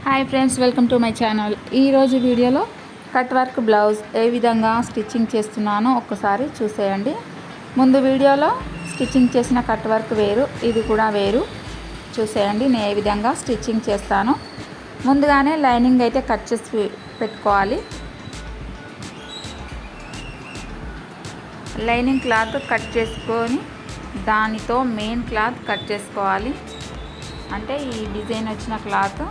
Hi friends, welcome to my channel. ఈరోజు వీడియోలో cut work blouse ఏ విధంగా స్టిచ్చింగ్ చేస్తున్నానో ఒక్కసారి చూసేయండి. ముందు వీడియోలో స్టిచ్చింగ్ చేసిన కట్ వర్క్ వేరు, ఇది కూడా వేరు. చూసేయండి నేను ఏ విధంగా స్టిచ్చింగ్ చేస్తానో. ముందుగానే లైనింగ్ అయితే కట్ చేసి పెట్టుకోవాలి. లైనింగ్ క్లాత్ కట్ చేసుకొని దానితో మెయిన్ క్లాత్ కట్ చేసుకోవాలి. అంటే ఈ డిజైన్ వచ్చిన క్లాత్,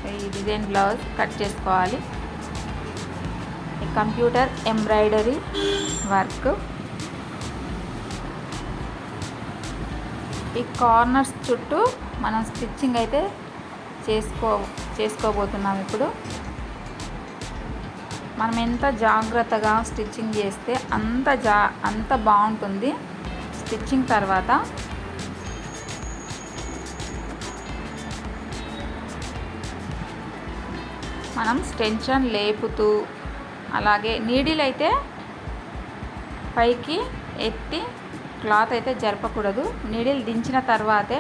ఈ డిజైన్ బ్లౌజ్ కట్ చేసుకోవాలి. ఈ కంప్యూటర్ ఎంబ్రాయిడరీ వర్క్, ఈ కార్నర్స్ చుట్టూ మనం స్టిచ్చింగ్ అయితే చేసుకోబోతున్నాం. ఇప్పుడు మనం ఎంత జాగ్రత్తగా స్టిచ్చింగ్ చేస్తే అంత బాగుంటుంది. స్టిచ్చింగ్ తర్వాత మనం టెన్షన్ లేపుతూ, అలాగే నీడిల్ అయితే పైకి ఎత్తి క్లాత్ అయితే జరపకూడదు. నీడిల్ దించిన తర్వాతే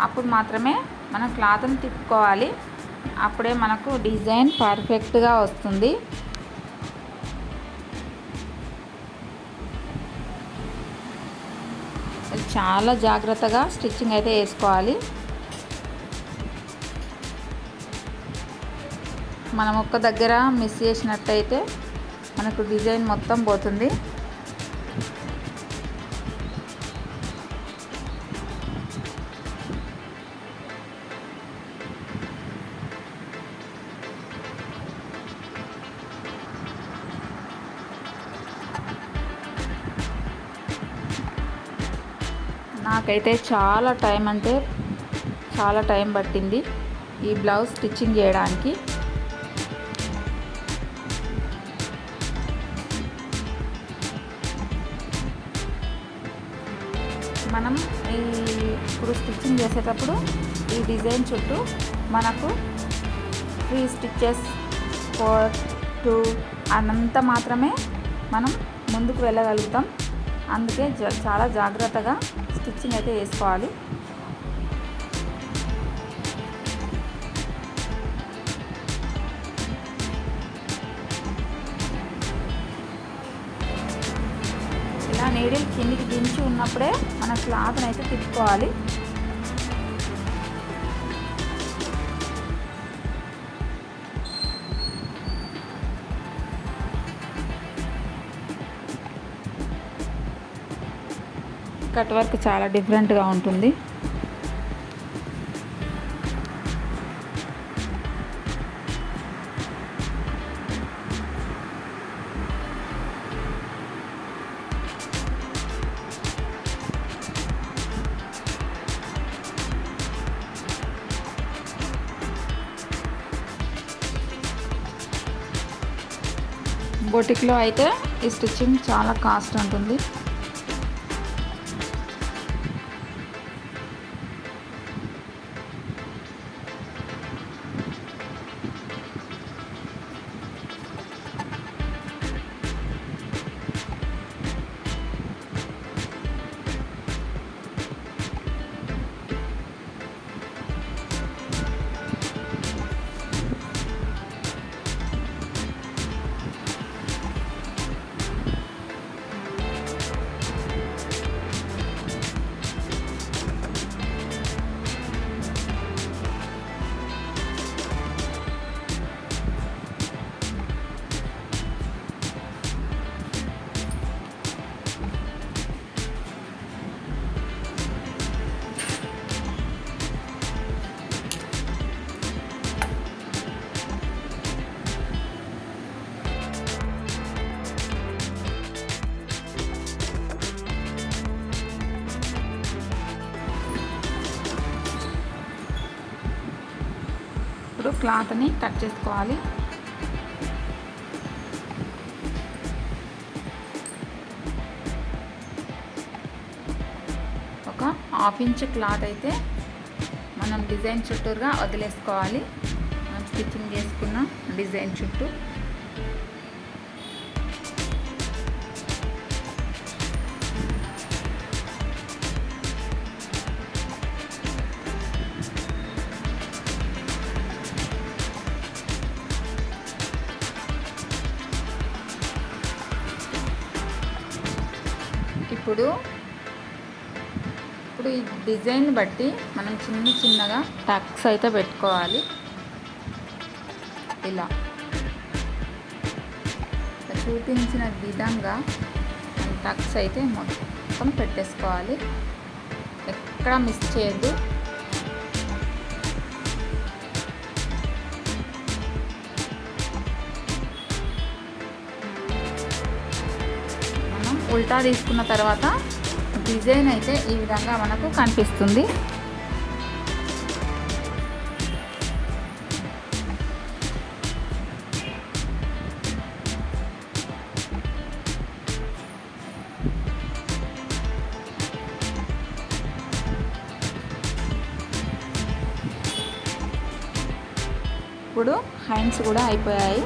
అప్పుడు మాత్రమే మనం క్లాత్ని తిప్పుకోవాలి. అప్పుడే మనకు డిజైన్ పర్ఫెక్ట్గా వస్తుంది. చాలా జాగ్రత్తగా స్టిచ్చింగ్ అయితే వేసుకోవాలి. మనం ఒక్క దగ్గర మిస్ చేసినట్టయితే మనకు డిజైన్ మొత్తం పోతుంది. నాకైతే చాలా టైం పట్టింది ఈ బ్లౌజ్ స్టిచ్చింగ్ చేయడానికి. మనం ఇప్పుడు స్టిచ్చింగ్ చేసేటప్పుడు ఈ డిజైన్ చుట్టూ మనకు 3 స్టిచ్చెస్ 4 2 అన్నంత మాత్రమే మనం ముందుకు వెళ్ళగలుగుతాం. అందుకే చాలా జాగ్రత్తగా స్టిచ్చింగ్ అయితే వేసుకోవాలి. ఇలా నీడిల్ కిందికి దించి ఉన్నప్పుడే మన క్లాత్ని అయితే తిప్పుకోవాలి. కట్ వర్క్ చాలా డిఫరెంట్గా ఉంటుంది. బొటిక్లో అయితే ఈ స్టిచ్చింగ్ చాలా కాస్ట్ ఉంటుంది. ఇప్పుడు క్లాత్ని కట్ చేసుకోవాలి. ఒక 1/2 ఇంచ్ క్లాత్ అయితే మనం డిజైన్ చుట్టూరుగా వదిలేసుకోవాలి. మనం స్టిచ్చింగ్ చేసుకున్న డిజైన్ చుట్టూ ఇప్పుడు ఈ డిజైన్ బట్టి మనం చిన్నగా టక్స్ అయితే పెట్టుకోవాలి. ఇలా చూపించిన విధంగా టక్స్ అయితే మొత్తం పెట్టేసుకోవాలి, ఎక్కడ మిస్ చేయొద్దు. మనం ఉల్టా తీసుకున్న తర్వాత డిజైన్ అయితే ఈ విధంగా మనకు కనిపిస్తుంది. ఇప్పుడు హ్యాండ్స్ కూడా అయిపోయాయి.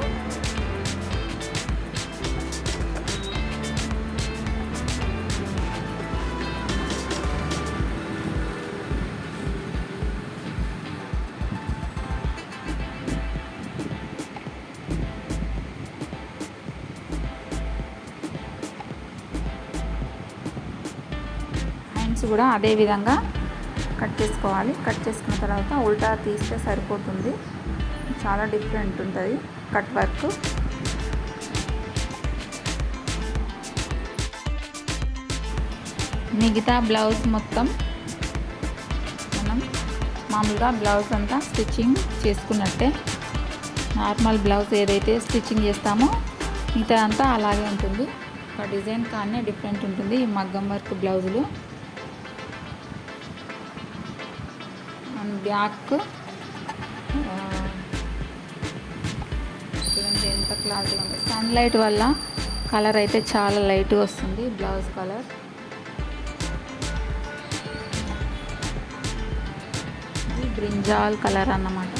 హ్యాండ్స్ కూడా అదే విధంగా కట్ చేసుకోవాలి. కట్ చేసుకున్న తర్వాత ఉల్టా తీస్తే సరిపోతుంది. చాలా డిఫరెంట్ ఉంటుంది కట్ వర్క్. మిగతా బ్లౌజ్ మొత్తం మనం మామూలుగా బ్లౌజ్ అంతా స్టిచ్చింగ్ చేసుకున్నట్టే, నార్మల్ బ్లౌజ్ ఏదైతే స్టిచ్చింగ్ చేస్తామో మిగతా అంతా అలాగే ఉంటుంది. ఒక డిజైన్ కానీ డిఫరెంట్ ఉంటుంది ఈ మగ్గం వర్క్ బ్లౌజులు. బ్యాక్ చూడండి ఎంత క్లాత్గా ఉంది. సన్లైట్ వల్ల కలర్ అయితే చాలా లైట్గా వస్తుంది బ్లౌజ్ కలర్. ఇది బ్రింజాల్ కలర్ అన్నమాట.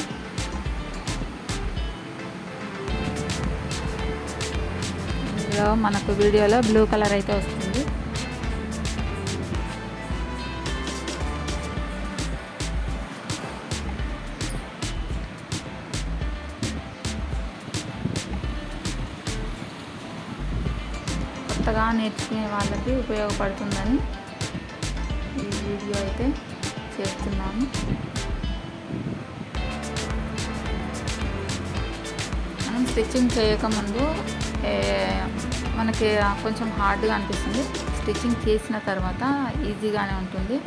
ఇందులో మనకు వీడియోలో బ్లూ కలర్ అయితే వస్తుంది. కొత్తగా నేర్చుకునే వాళ్ళకి ఉపయోగపడుతుందని ఈ వీడియో అయితే చేస్తున్నాను. మనం స్టిచ్చింగ్ చేయకముందు మనకి కొంచెం హార్డ్గా అనిపిస్తుంది. స్టిచ్చింగ్ చేసిన తర్వాత ఈజీగానే ఉంటుంది.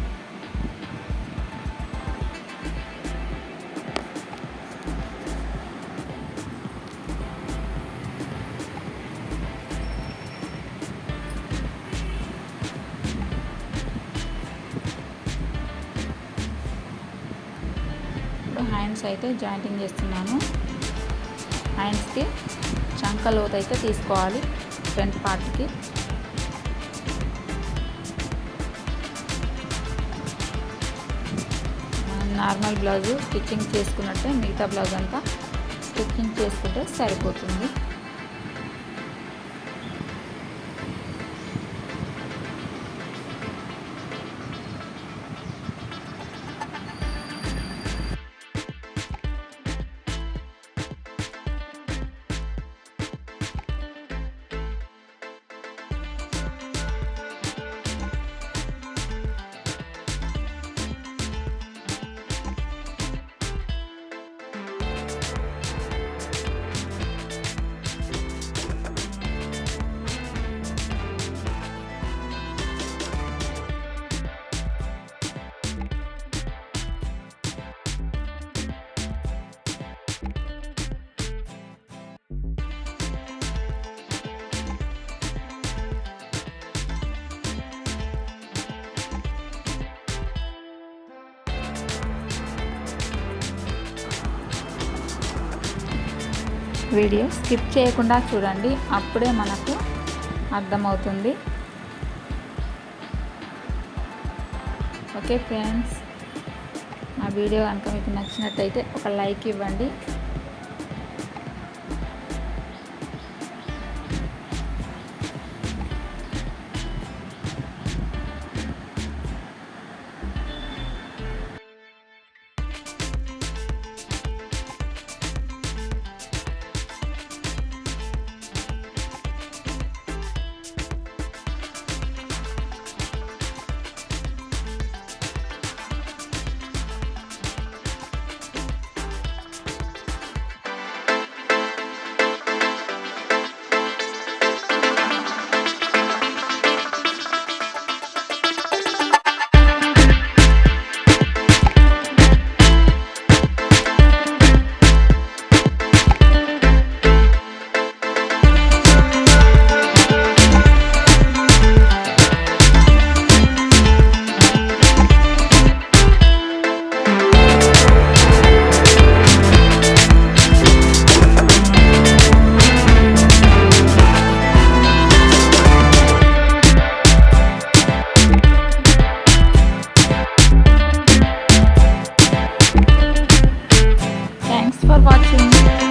హ్యాండ్స్ అయితే జాయింటింగ్ చేస్తున్నాను. హ్యాండ్స్కి చంక లోతు అయితే తీసుకోవాలి ఫ్రంట్ పార్ట్కి. మనం నార్మల్ బ్లౌజు స్టిచ్చింగ్ చేసుకున్నట్టే మిగతా బ్లౌజ్ అంతా స్టిచ్చింగ్ చేసుకుంటే సరిపోతుంది. వీడియో స్కిప్ చేయకుండా చూడండి, అప్పుడే మనకు అర్థమవుతుంది. ఓకే ఫ్రెండ్స్, నా వీడియో కనుక మీకు నచ్చినట్టయితే ఒక లైక్ ఇవ్వండి. For watching.